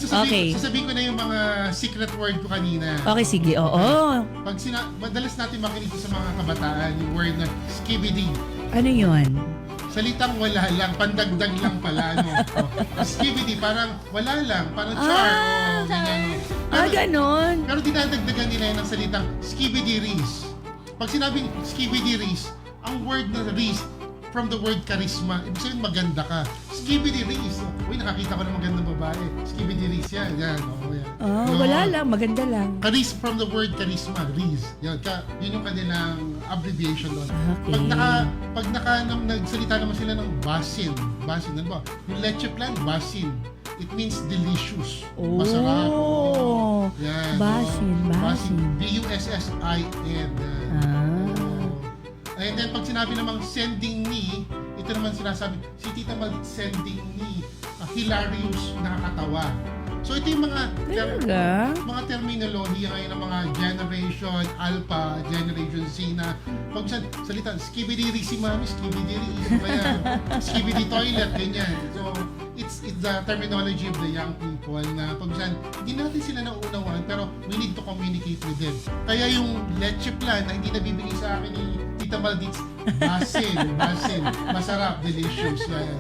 Ngayon, Okay. sasabihin ko na yung mga secret word ko kanina. Okay, sige. Oo. Pag madalas natin makinig sa mga kabataan, yung word na skibidi. Ano yun? Salitang wala lang, pandagdag lang pala. No? Skibidi, parang wala lang, parang char. Ganyan, no? Ganon. Pero dinadagdagan nila yun ng salitang skibidi-rees. Pag sinabing skibidi-rees, ang word na rees, from the word charisma, ibig sabihin maganda ka. Skibidi-rees. Uy, nakakita ko ng magandang babae. Skibidi-rees yan. Yan. Yan. No. Wala lang. Maganda lang. Charis from the word charisma, Riz. Yan, yun yung kanilang abbreviation doon. Okay. Pag nagsalita naman sila ng basin, ano ba? Yung leche plan, basin. It means delicious. Masarap. Yan. Basin. B-U-S-S-I-N. And then pag sinabi namang sending me, ito naman sinasabi, si Tita Mal sending me, hilarious, nakakatawa. So ito yung mga terminology ngayon ng mga generation Alpha, generation Z na pag salita, skibidi si mami, skibidi ano ba yan? Skibidi toilet, ganyan. So it's the terminology of the young people na pag hindi natin sila nauunawaan pero we need to communicate with them. Kaya yung leche plan na hindi nabibigay sa akin ni Tita Malditz, basin, masarap, delicious. Yan.